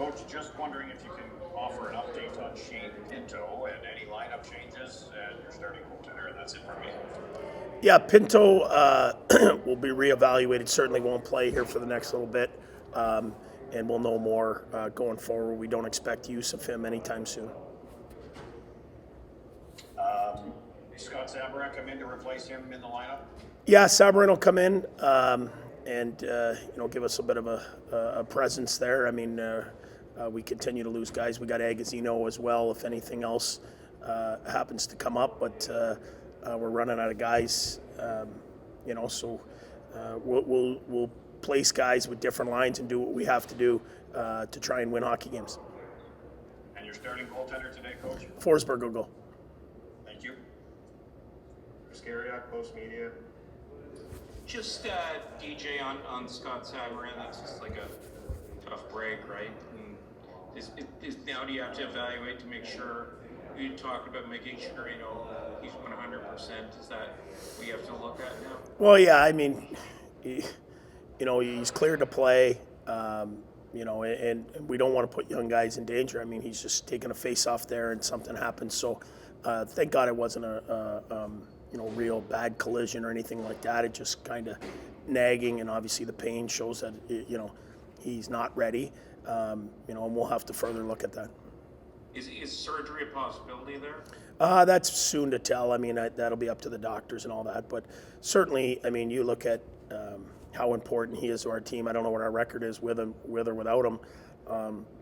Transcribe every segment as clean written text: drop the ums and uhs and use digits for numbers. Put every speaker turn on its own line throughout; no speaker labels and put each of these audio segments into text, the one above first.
Coach, just wondering if you can offer an update on Shane Pinto and any lineup changes and your starting goaltender, and that's it for me.
Yeah, Pinto will be reevaluated. Certainly won't play here for the next little bit, and we'll know more going forward. We don't expect use of him anytime soon.
Scott Sabarin come in to replace him in the lineup?
Yeah, Sabarin will come in and give us a bit of a presence there. I mean, we continue to lose guys. We got Agazino as well, if anything else happens to come up, but we're running out of guys. So we'll place guys with different lines and do what we have to do to try and win hockey games.
And your starting goaltender today, Coach?
Forsberg will go.
Thank you. Scariac, Post Media.
Just DJ on Scott Sabarin, that's just like a tough break, right? And now do you have to evaluate to make sure, you talked about making sure, he's 100%. Is that what you have to look at now?
Well, yeah, I mean, he's cleared to play, and we don't want to put young guys in danger. I mean, he's just taking a face off there and something happens. So thank God it wasn't a real bad collision or anything like that. It just kind of nagging, and obviously the pain shows that, he's not ready, and we'll have to further look at that.
Is surgery a possibility there?
That's soon to tell. I mean, that'll be up to the doctors and all that. But certainly, I mean, you look at how important he is to our team. I don't know what our record is with him, with or without him,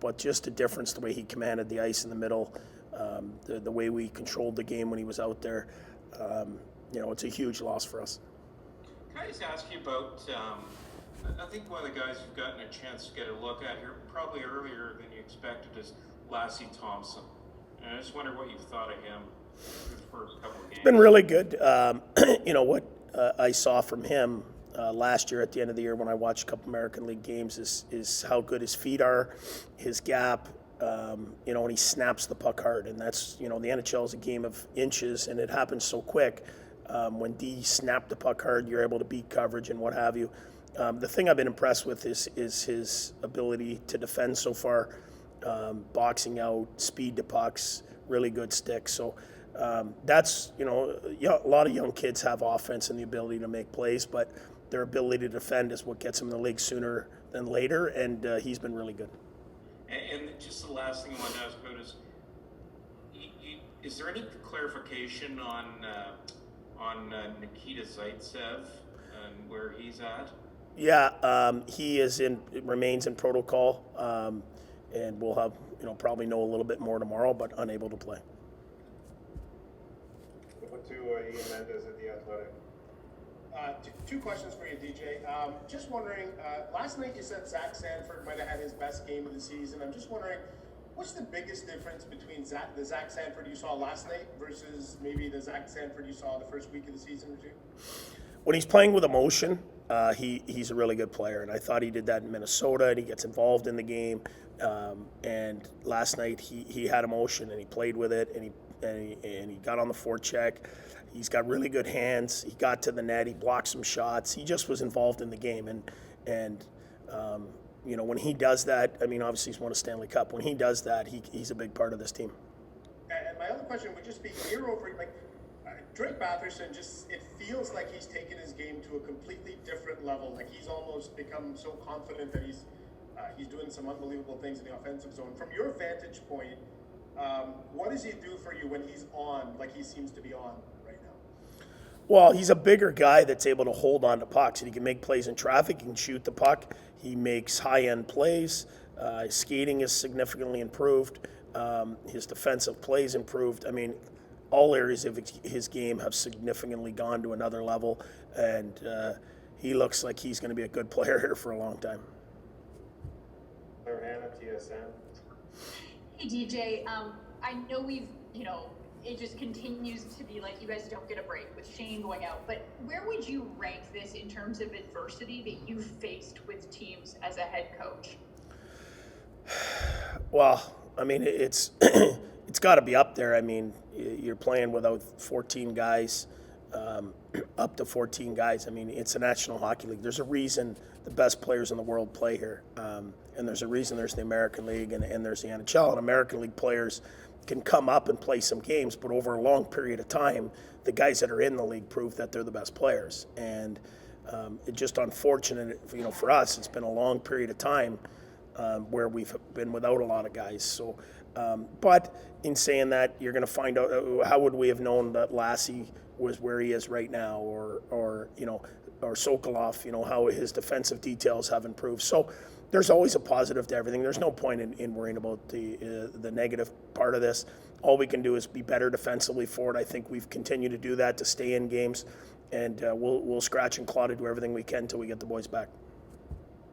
but just the difference, the way he commanded the ice in the middle, the way we controlled the game when he was out there. It's a huge loss for us.
Can I just ask you about, I think one of the guys you've gotten a chance to get a look at here, probably earlier than you expected, is Lassie Thompson. And I just wonder what you've thought of him for the first couple of games.
Been really good. What I saw from him last year at the end of the year when I watched a couple American League games is how good his feet are, his gap, and he snaps the puck hard. And that's, the NHL is a game of inches, and it happens so quick. When D snap the puck hard, you're able to beat coverage and what have you. The thing I've been impressed with is his ability to defend so far, boxing out, speed to pucks, really good stick. So that's, a lot of young kids have offense and the ability to make plays, but their ability to defend is what gets them in the league sooner than later, and he's been really good.
And just the last thing I wanted to ask about is there any clarification on Nikita Zaitsev and where he's at?
Yeah, he remains in protocol, and we'll have probably know a little bit more tomorrow, but unable to play.
We'll put to Ian Mendes at The Athletic. Two questions for you, DJ. Just wondering, last night you said Zach Sanford might have had his best game of the season. I'm just wondering, what's the biggest difference between the Zach Sanford you saw last night versus maybe the Zach Sanford you saw the first week of the season or two?
When he's playing with emotion, he's a really good player, and I thought he did that in Minnesota, and he gets involved in the game. And last night he had emotion, and he played with it, and he got on the forecheck. He's got really good hands. He got to the net. He blocked some shots. He just was involved in the game, and when he does that, I mean, obviously he's won a Stanley Cup. When he does that, he's a big part of this team.
And my other question would just be, year over, Drake Batherson, it feels like he's taken his game to a completely different level. Like he's almost become so confident that he's doing some unbelievable things in the offensive zone. From your vantage point, what does he do for you when he's on, like he seems to be on right now?
Well, he's a bigger guy that's able to hold on to pucks, and he can make plays in traffic. He can shoot the puck. He makes high-end plays. His skating is significantly improved. His defensive plays improved. I mean, all areas of his game have significantly gone to another level, and he looks like he's going to be a good player here for a long time.
Hannah, TSN.
Hey, DJ. I know it just continues to be like you guys don't get a break with Shane going out, but where would you rank this in terms of adversity that you've faced with teams as a head coach?
Well, I mean, it's got to be up there. I mean, you're playing without 14 guys, up to 14 guys. I mean, it's a National Hockey League. There's a reason the best players in the world play here. And there's a reason there's the American League and there's the NHL. And American League players can come up and play some games, but over a long period of time, the guys that are in the league prove that they're the best players. And it's just unfortunate, for us, it's been a long period of time where we've been without a lot of guys. So, but in saying that, you're going to find out, how would we have known that Lassie was where he is right now, or Sokolov, how his defensive details have improved. So there's always a positive to everything. There's no point in worrying about the negative part of this. All we can do is be better defensively for it. I think we've continued to do that to stay in games, and we'll scratch and claw to do everything we can until we get the boys back.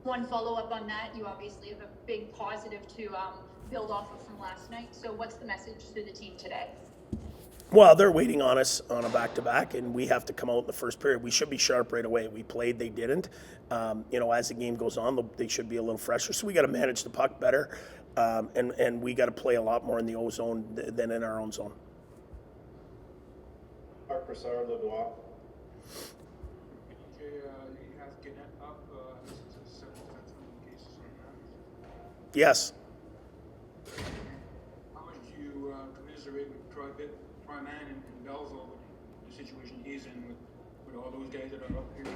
One follow-up on that, you obviously have a big positive to build off of from last night. So what's the message to the team today?
Well, they're waiting on us on a back-to-back, and we have to come out in the first period. We should be sharp right away. We played, they didn't. As the game goes on, they should be a little fresher. So we got to manage the puck better, and we got to play a lot more in the O zone than in our own zone.
Mark Brassard, Ledois.
You have Gannett up, this is a several defenseman cases right now.
Yes.
How much do you commiserate with Tryman and Belzo, the situation he's in with all those guys that are up here?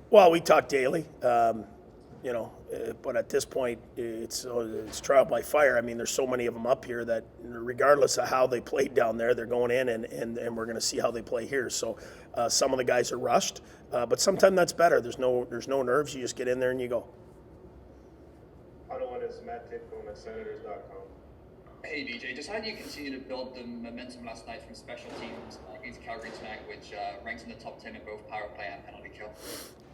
Well, we talk daily, but at this point, it's trial by fire. I mean, there's so many of them up here that regardless of how they played down there, they're going in and we're going to see how they play here. So some of the guys are rushed, but sometimes that's better. There's no nerves. You just get in there and you go.
Other one is Matt Titcomb at Senators.com.
Hey DJ, just how do you continue to build the momentum last night from special teams against Calgary tonight, which ranks in the top 10 in both power play and penalty kill?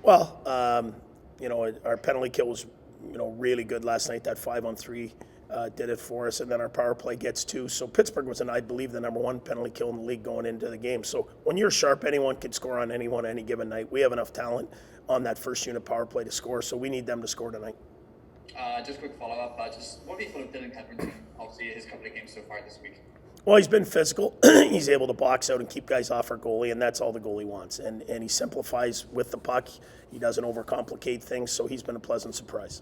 Well, our penalty kill was, really good last night. That 5-on-3 did it for us, and then our power play gets 2. So Pittsburgh was, I believe, the number 1 penalty kill in the league going into the game. So when you're sharp, anyone can score on anyone any given night. We have enough talent on that first unit power play to score, so we need them to score tonight.
Just quick follow-up. What do you feel of Dylan Covington? Obviously, his couple of games so far this week.
Well, he's been physical. He's able to box out and keep guys off our goalie, and that's all the goalie wants. And he simplifies with the puck. He doesn't overcomplicate things, so he's been a pleasant surprise.